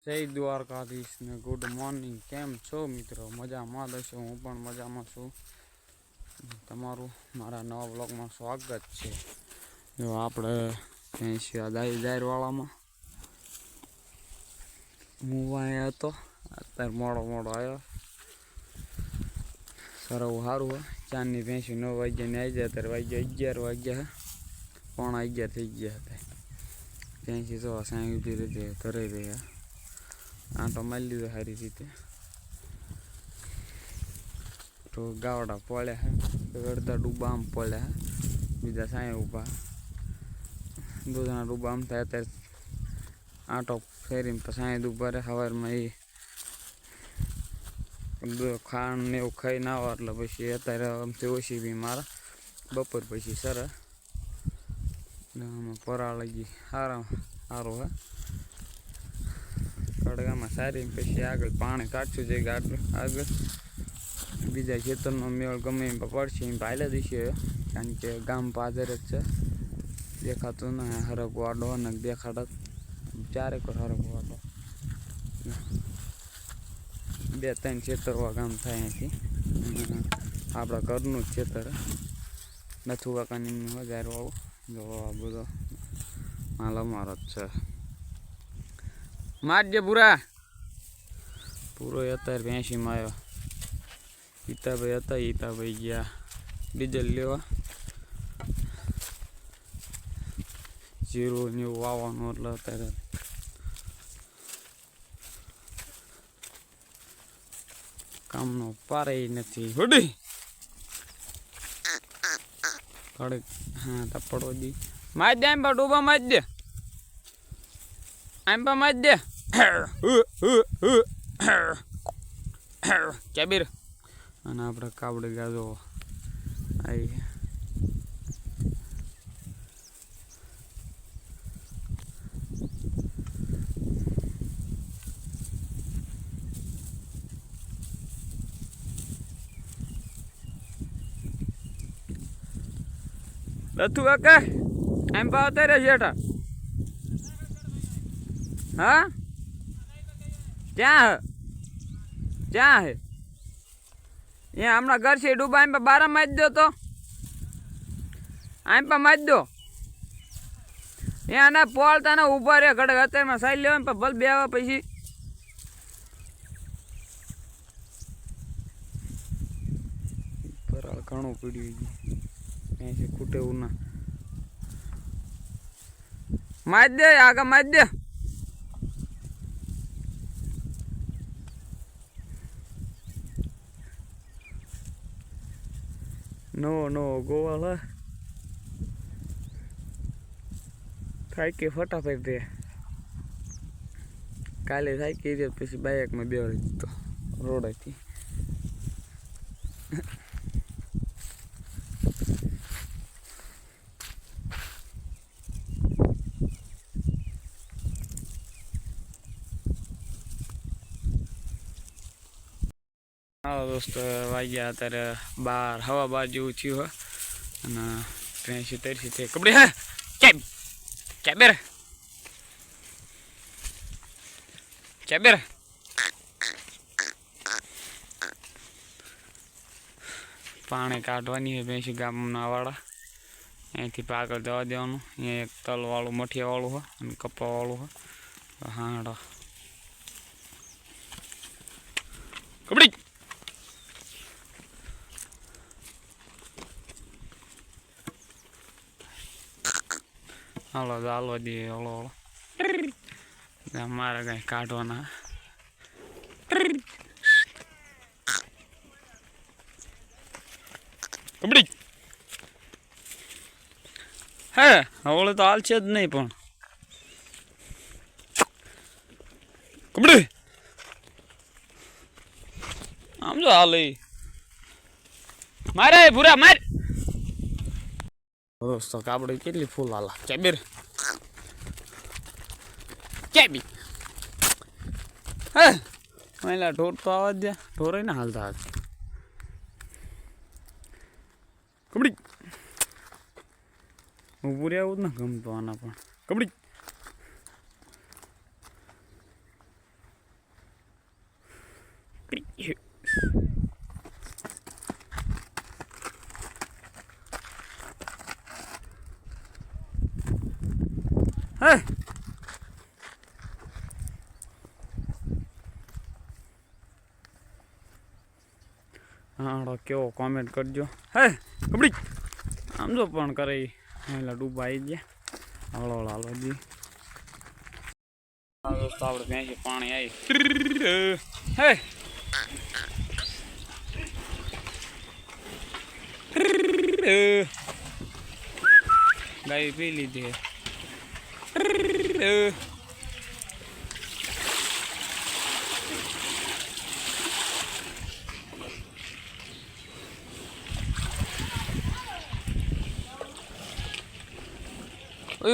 जय द्वारकाधीश ने good morning केम छो मित्रों मजा में दशो हूँ पण मजा में छू तमारू मारा नवा ब्लॉग में स्वागत है। जो आपणे दाई जायरवाड़ा में हूँ आया तो अत्यार मोड़ो मोड़ो आयो सरव सारू है चांदी भैंसी 9 वाग्या ने आई जाए तर वाग्या 11 वाग्या है 11:15 थी गया था। भैंसी तो साई उभी रही करे रही है आटो मारी लीधो सारी रीते तो गावड़ा पड़ा है अर्धा डूबा आम पड़ा है बीजा साए उभा 2 जना डूबा आम था अत्यारे आटो फेरी साए उभा रहे सवार में खाण ने एवं खाई ना हो એટલે પછી અત્યારે આમથી ઓછી બીમાર બપોર પછી સરે પરાળ લઈ સારું હે કડગામાં સારી પછી આગળ પાણી કાઢશું જે આગળ બીજા ખેતરનો મેળ ગમે એમ પડશે એમ ભાલે દઈશે કારણ કે ગામ પાદર જ છે દેખાતું ને હરગવાડો ને દેખાડત ચારેક હરગવાડો 2-3 ખેતરવા ગામ થાય અહીંથી આપણા ઘરનું જ ખેતર નથુ કાકાની હજારવાળું જો આ બધો માલ અમારો જ છે મારજે પૂરો અત્યારે 80 માં આવ્યો ઈતાભાઈ હતા ઈતાભાઈ ગયા ડીઝલ લેવા જીરું ને એવું વાવવાનું એટલે અત્યારે કામનો પારે નથી હોડી કડક હા તપડો દી માર દે આંબા ડોબા માર દે આંબા માર દે કેબીર અને આપણે કાબડે ગાજો આવી लथु काका एम पाते रे जेठा हाँ क्या है यहाँ हमारा घर से डूबा एम पे 12 मार दो तो एम पे मार दो यहाँ ना पोलता ना ऊपर है घड़े अत्यार में साइड ले एम पे बल बेवा पछी पर घणो पीड़ी ऐसे कूटे ना मार दे आगे मार दे नो गोवाला थाई के फटाफट दे काले थाई के पीछे बाइक में बेवड़ी तो रोड थी हाँ दोस्तों वाग्या अत्यारे 12 हवा 12 जेवुं थयुं है अने 83 थे कपड़े है कैबेर कैबेर पाणी काढवानी है भैंसी गामना वाळा अहींथी पागल जवा देवानुं अहीं एक तलवाळुं मठियावाळुं है अने कपावाळुं है हाड़ा कपड़ी हलो हालवा दी हलो हलो मारे कहीं काटवाना कपड़ी है हवले तो हाल छे ज नहीं पण कपड़ी आम जो हाल मारे पूरा मार दोस्तों काबड़ी के फूल आला कैबीर कैबी है महिला ढोर तो आवाज दिया ढोर ना हालता कबड्डी ऊपर आવું જ ના ગમતો આના પણ કબડ્ડી હે હા કેવો કોમેન્ટ કરજો હે કબડી આમ જો પણ કરે એટલે ડૂબા આવી ગયા હળો હાલો જી દોસ્તો આપણે ભેંસી પાણી આવી હે ગાય પી લીધી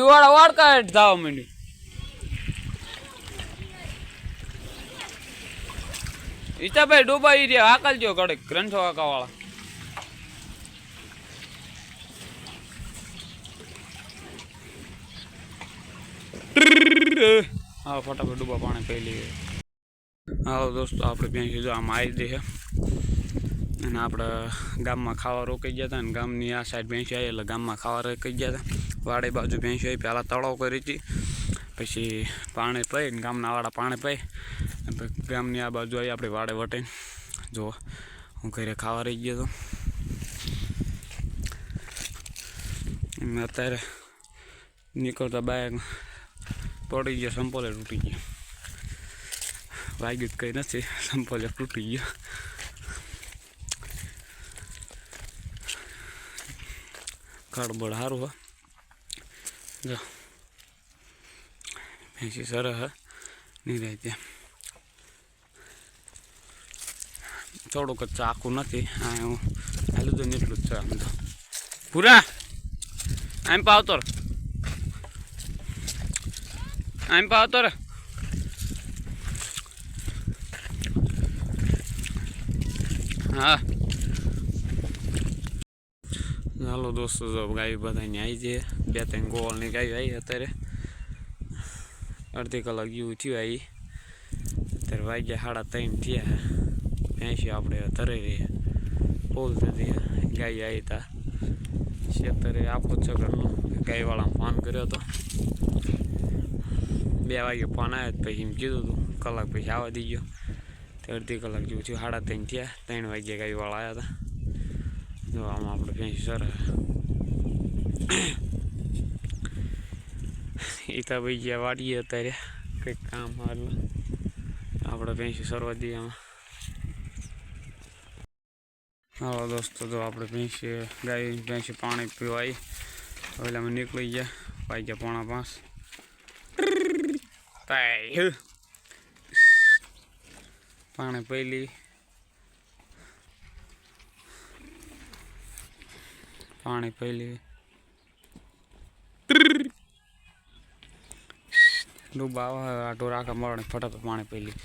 વાળા વાડકા હેઠ જાવ માંડી ઈતાભાઈ ડૂબાઈ રહ્યા હાકલજો કડક ગ્રંથો કાકા વાળા હા ફટાફટ ડૂબા પાણી પી લઈએ હા દોસ્તો આપણે ભેંસી જો આમ આવી દઈએ અને આપણે ગામમાં ખાવા રોકાઈ ગયા હતા ને ગામની આ સાઈડ ભેંસી આવી એટલે ગામમાં ખાવા રોકાઈ ગયા હતા વાડી બાજુ ભેંસી આવી પહેલાં તળાવ કરી હતી પછી પાણી પી ને ગામના વાળા પાણી પી ગામની આ બાજુ આવી આપણે વાડે વટે જો હું ઘરે ખાવા રહી ગયો હતો મેં અત્યારે નીકળતા બાઇક પડી ગયો સંપોલે તૂટી ગયો વાગ્યું કંઈ નથી સંપોલે તૂટી ગયો ખડબડ સારું હા જો ભેંસી સરસ હા નહીં રહે ત્યાં થોડુંક જ આખું નથી હા હું હાલું તો એટલું જ છે આમ તો પૂરા આમ પાવતો રે આમ પાવતો રે હા ચાલો દોસ્તો જો ગાય બધાની આવી છે 2-3 ગોળની ગાય આવી અત્યારે અડધી કલાક જેવું થયું આવી અત્યારે વાગ્યા 3:30 થયા ભેંસી આપણે ધરાઈ રહી ફૂલ થતી ગાય આવી તા અત્યારે આપો જ છે ઘરનું ગાયવાળા ફોન કર્યો હતો 2 વાગે ફોન આવ્યો પછી એમ કીધું હતું કલાક પછી આવવા દઈ ગયો તે અડધી કલાક જેવું થયું 3:30 થયા 3 વાગે ગાયવાળા આવ્યા હતા જો આમાં આપણે ભેંસી સરસ એ તો ભાઈ ગયા વાડીએ અત્યારે કંઈક કામ હારું આપણે ભેંસી સરવા દઈએ આમાં હા દોસ્તો જો આપણે ભેંસી ગાય ભેંસી પાણી પીવા આવી હવે અમે નીકળી ગયા વાગ્યા 4:45 પાણી પહેલી પાણી પહેલી ડૂબા આટો રાખા મળે ફટાફટ પાણી પહેલી